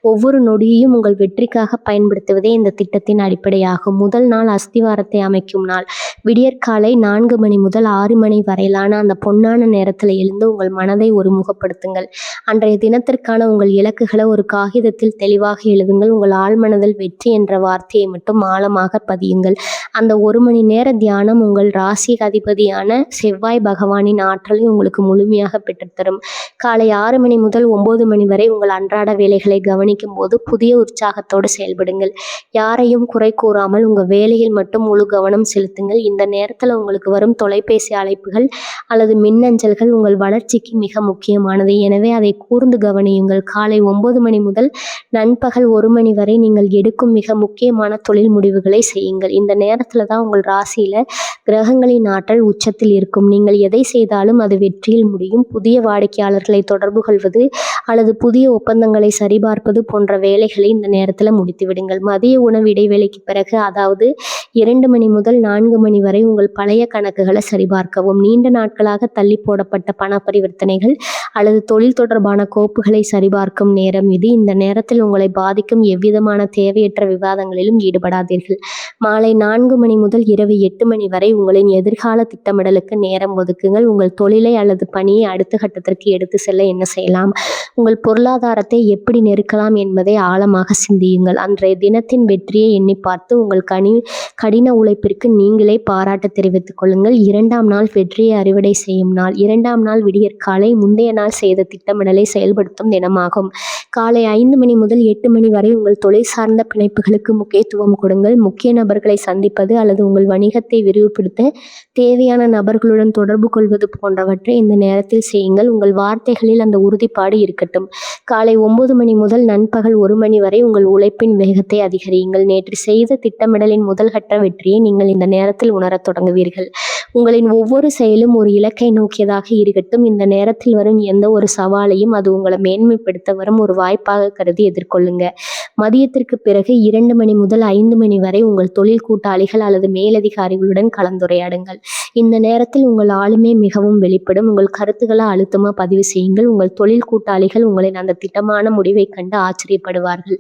ஒவ்வொரு நொடியையும் உங்கள் வெற்றிக்காக பயன்படுத்துவதே இந்த திட்டத்தின் அடிப்படையாகும். முதல் நாள் அஸ்திவாரத்தை அமைக்கும் நாள். விடியற்காலை 4 மணி முதல் 6 மணி வரையிலான அந்த பொன்னான நேரத்தில் எழுந்து உங்கள் மனதை ஒருமுகப்படுத்துங்கள். அன்றைய தினத்திற்கான உங்கள் இலக்குகளை ஒரு காகிதத்தில் தெளிவாக எழுதுங்கள். உங்கள் ஆழ்மனதில் வெற்றி என்ற வார்த்தையை மட்டும் ஆழமாக பதியுங்கள். அந்த 1 மணி நேர தியானம் உங்கள் ராசி அதிபதியான செவ்வாய் பகவானின் ஆற்றலை உங்களுக்கு முழுமையாக பெற்றுத்தரும். காலை 6 மணி முதல் 9 மணி வரை உங்கள் அன்றாட வேலைகளை கவனிக்கும் போது புதிய உற்சாகத்தோடு செயல்படுங்கள். யாரையும் குறை கூறாமல் உங்கள் வேலையில் மட்டும் முழு கவனம் செலுத்துங்கள். இந்த நேரத்தில் உங்களுக்கு வரும் தொலைபேசி அழைப்புகள் அல்லது மின்னஞ்சல்கள் உங்கள் வளர்ச்சிக்கு மிக முக்கியமானது. எனவே அதை கூர்ந்து கவனியுங்கள். காலை 9 மணி முதல் நண்பகல் 1 மணி வரை நீங்கள் எடுக்கும் மிக முக்கியமான தொழில் முடிவுகளை செய்யுங்கள். இந்த நேரத்தில் தான் உங்கள் ராசியில் கிரகங்களின் ஆற்றல் உச்சத்தில் இருக்கும். நீங்கள் எதை செய்தாலும் அது வெற்றியில் முடியும். புதிய வாடிக்கையாளர்களை தொடர்பு கொள்வது அல்லது புதிய ஒப்பந்தங்களை சரிபார்ப்பது போன்ற வேலைகளை இந்த நேரத்தில் முடித்துவிடுங்கள். மதிய உணவு இடைவேளைக்கு பிறகு, அதாவது 2 மணி முதல் 4 மணி வரை உங்கள் பழைய கணக்குகளை சரிபார்க்கவும். நீண்ட நாட்களாக தள்ளி போடப்பட்ட பண பரிவர்த்தனைகள் அல்லது தொழில் தொடர்பான கோப்புகளை சரிபார்க்கும் நேரம் இது. இந்த நேரத்தில் உங்களை பாதிக்கும் எவ்விதமான தேவையற்ற விவாதங்களிலும் ஈடுபடாதீர்கள். மாலை 4 மணி முதல் இரவு 8 மணி வரை உங்களின் எதிர்கால திட்டமிடலுக்கு நேரம் ஒதுக்குங்கள். உங்கள் தொழிலை அல்லது பணியை அடுத்த கட்டத்திற்கு எடுத்து செல்ல என்ன செய்யலாம், உங்கள் பொருளாதாரத்தை எப்படி நெருக்கலாம் என்பதை ஆழமாக சிந்தியுங்கள். அன்றைய தினத்தின் வெற்றியை எண்ணி பார்த்து உங்கள் கடின உழைப்பிற்கு நீங்களே பாராட்டு தெரிவித்துக் கொள்ளுங்கள். 2ஆம் நாள் வெற்றியை அறுவடை செய்யும் நாள். 2ஆம் நாள் விடியற்காலை முந்தைய நாள் செய்த திட்டமிடலை செயல்படுத்தும் தினமாகும். காலை 5 மணி முதல் 8 மணி வரை உங்கள் தொழில் சார்ந்த பிணைப்புகளுக்கு முக்கியத்துவம் கொடுங்கள். முக்கிய நபர்களை சந்திப்பது அல்லது உங்கள் வணிகத்தை விரிவுபடுத்த தேவையான நபர்களுடன் தொடர்பு கொள்வது போன்றவற்றை இந்த நேரத்தில் செய்யுங்கள். உங்கள் வார்த்தைகளில் அந்த உறுதிப்பாடு இருக்கட்டும். காலை 9 மணி முதல் நண்பகல் 1 மணி வரை உங்கள் உழைப்பின் வேகத்தை அதிகரியுங்கள். நேற்று செய்த திட்டமிடலின் முதல் கட்ட வெற்றியை நீங்கள் இந்த நேரத்தில் உணரத் தொடங்குவீர்கள். உங்களின் ஒவ்வொரு செயலும் ஒரு இலக்கை நோக்கியதாக இருக்கட்டும். இந்த நேரத்தில் வரும் எந்த ஒரு சவாலையும் அது உங்களை மேன்மைப்படுத்த வரும் ஒரு வாய்ப்பாக கருதி எதிர்கொள்ளுங்க. மதியத்திற்கு பிறகு 2 மணி முதல் 5 மணி வரை உங்கள் தொழில் கூட்டாளிகள் அல்லது மேலதிகாரிகளுடன் கலந்துரையாடுங்கள். இந்த நேரத்தில் உங்கள் ஆளுமை மிகவும் வெளிப்படும். உங்கள் கருத்துக்களை அழுத்தமாக பதிவு செய்யுங்கள். உங்கள் தொழில் கூட்டாளிகள் உங்களின் அந்த திட்டமான முடிவை கண்டு ஆச்சரியப்படுவார்கள்.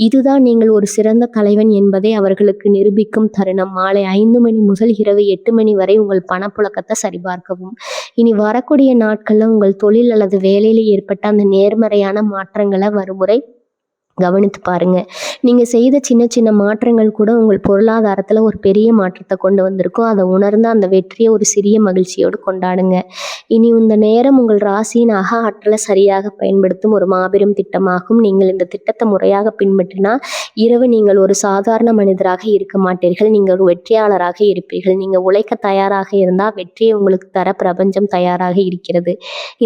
இதுதான் நீங்கள் ஒரு சிறந்த தலைவன் என்பதை அவர்களுக்கு நிரூபிக்கும் தருணம். மாலை 5 மணி முதல் இரவு 8 மணி வரை உங்கள் பணப்புழக்கத்தை சரிபார்க்கவும். இனி வரக்கூடிய நாட்கள்ல உங்கள் தொழில் அல்லது வேலையில் ஏற்பட்ட அந்த நேர்மறையான மாற்றங்களை வருமுறை கவனித்து பாருங்க. நீங்க செய்த சின்ன சின்ன மாற்றங்கள் கூட உங்கள் பொருளாதாரத்துல ஒரு பெரிய மாற்றத்தை கொண்டு வந்திருக்கும். அதை உணர்ந்து அந்த வெற்றியை ஒரு சிறிய மகிழ்ச்சியோடு கொண்டாடுங்க. இனி இந்த நேரம் உங்கள் ராசியின் ஆற்றலை சரியாக பயன்படுத்தும் ஒரு மாபெரும் திட்டமாகும். நீங்கள் இந்த திட்டத்தை முறையாக பின்பற்றினால் இரவு நீங்கள் ஒரு சாதாரண மனிதராக இருக்க மாட்டீர்கள். நீங்கள் ஒரு வெற்றியாளராக இருப்பீர்கள். நீங்க உழைக்க தயாராக இருந்தால் வெற்றியை உங்களுக்கு தர பிரபஞ்சம் தயாராக இருக்கிறது.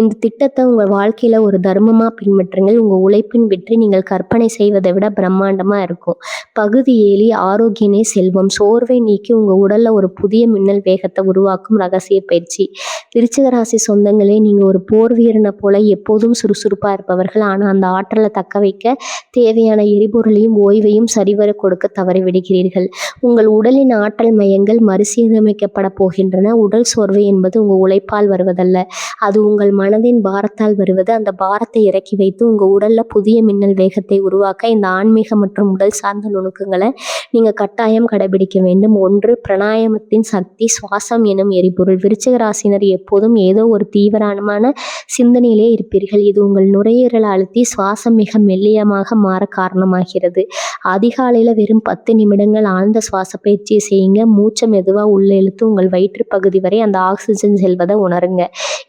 இந்த திட்டத்தை உங்கள் வாழ்க்கையில ஒரு தர்மமா பின்பற்றுங்கள். உங்க உழைப்பின் வெற்றி நீங்கள் கற்பனை செய்வதை விட பிரம்மாண்டமா இருக்கும். பகுதி 7 ஆரோக்கியமே செல்வம். சோர்வை நீக்கி உங்க உடல்ல ஒரு புதிய மின்னல் வேகத்தை உருவாக்கும் ரகசிய பயிற்சி. விருச்சிக ராசி சொந்தங்களே, நீங்க ஒரு போர் வீரனை போல எப்போதும் சுறுசுறுப்பா இருப்பவர்கள். ஆனா அந்த ஆற்றலை தக்க வைக்க தேவையான எரிபொருளையும் ஓய்வையும் சரிவர கொடுக்க தவறிவிடுகிறீர்கள். உங்கள் உடலின் ஆற்றல் மையங்கள் மறுசீரமைக்கப்பட போகின்றன. உடல் சோர்வு என்பது உங்க உழைப்பால் வருவதல்ல, அது உங்கள் மனதின் பாரத்தால் வருவது. அந்த பாரத்தை இறக்கி வைத்து உங்க உடல்ல புதிய மின்னல் வேகத்தை உருவாக்க இந்த ஆன்மீக மற்றும் உடல் சார்ந்த நுணுக்கங்களை நீங்க கட்டாயம் கடைபிடிக்க வேண்டும். 1. பிராணாயாமத்தின் சக்தி. சுவாசம் எனும் எரிபொருள். விருச்சிக ராசினர் எப்போதும் ஏதோ ஒரு தீவிரமான சிந்தனையிலே இருப்பீர்கள். இது உங்கள் நுரையீரலை அழுத்தி சுவாசம் மிக மெல்லியமாக மாற காரணமாகிறது. அதிகாலையில வெறும் 10 நிமிடங்கள் ஆழ்ந்த சுவாச பயிற்சியை செய்யுங்க. மூச்சை மெதுவா உள்ள இழுத்து உங்கள் வயிற்று பகுதி வரை அந்த ஆக்சிஜன் செல்வதை உணருங்க.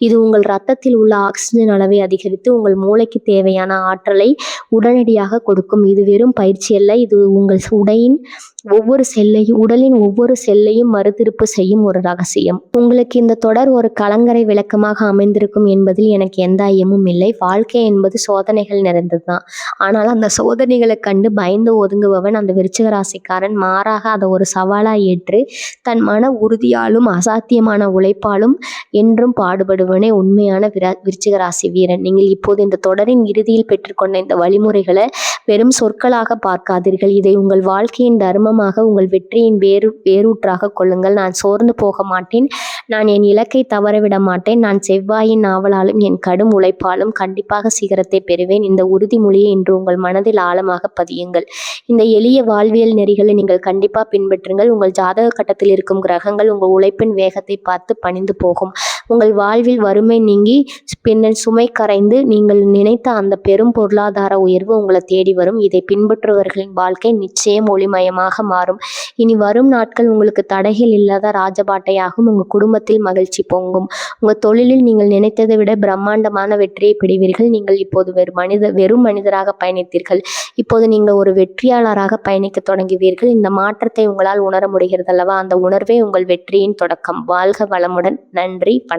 இது உங்கள் ரத்தத்தில் உள்ள ஆக்சிஜன் அளவை அதிகரித்து உங்கள் மூளைக்கு தேவையான ஆற்றலை உடனடியாக கொடுக்கும். இது வெறும் பயிற்சி அல்ல, இது உங்கள் உடலின் ஒவ்வொரு செல்லையும் மறுதிருப்பு செய்யும் ஒரு ரகசியம். உங்களுக்கு இந்த தொடர் ஒரு கலங்கரை விளக்கமாக அமைந்திருக்கும் என்பதில் எனக்கு எந்த ஐயமும் இல்லை. வாழ்க்கை என்பது சோதனைகள் நிறைந்ததுதான். ஆனால் அந்த சோதனைகளை கண்டு பயந்து ஒதுங்குபவன் அந்த விருச்சிக ராசிக்காரன். மாறாக அதை ஒரு சவாலா ஏற்று தன் மன உறுதியாலும் அசாத்தியமான உழைப்பாலும் என்றும் பாடுபடுவனே உண்மையான விருச்சிக ராசி வீரன். நீங்கள் இப்போது இந்த தொடரின் இறுதியில் பெற்றுக்கொண்ட இந்த வழிமுறைகளை வெறும் சொற்களாக பார்க்காதீர்கள். இதை உங்கள் வாழ்க்கையின் தர்மமாக, உங்கள் வெற்றியின் வேரூற்றாக கொள்ளுங்கள். நான் சோர்ந்து போக மாட்டேன். நான் என் இலக்கை தவறவிட மாட்டேன். நான் செவ்வாயின் நாவலாலும் என் கடும் உழைப்பாலும் கண்டிப்பாக சிகரத்தை பெறுவேன். இந்த உறுதிமொழியை இன்று உங்கள் மனதில் ஆழமாக பதியுங்கள். இந்த எளிய வாழ்வியல் நெறிகளை நீங்கள் கண்டிப்பாக பின்பற்றுங்கள். உங்கள் ஜாதக கட்டத்தில் இருக்கும் கிரகங்கள் உங்கள் உழைப்பின் வேகத்தை பார்த்து பணிந்து போகும். உங்கள் வாழ்வில் வறுமை நீங்கி பின்னர் சுமை கரைந்து நீங்கள் நினைத்த அந்த பெரும் பொருளாதார உயர்வு உங்களை தேடி வரும். இதை பின்பற்றுபவர்களின் வாழ்க்கை நிச்சயம் ஒளிமயமாக மாறும். இனி வரும் நாட்கள் உங்களுக்கு தடைகள் இல்லாத ராஜபாட்டையாகும். உங்கள் குடும்பத்தில் மகிழ்ச்சி பொங்கும். உங்கள் தொழிலில் நீங்கள் நினைத்ததை விட பிரம்மாண்டமான வெற்றியை பெறுவீர்கள். நீங்கள் இப்போது வெறும் மனிதராக பயணித்தீர்கள். இப்போது நீங்கள் ஒரு வெற்றியாளராக பயணிக்க தொடங்குவீர்கள். இந்த மாற்றத்தை உங்களால் உணர முடிகிறது அல்லவா? அந்த உணர்வே உங்கள் வெற்றியின் தொடக்கம். வாழ்க வளமுடன். நன்றி. வணக்கம்.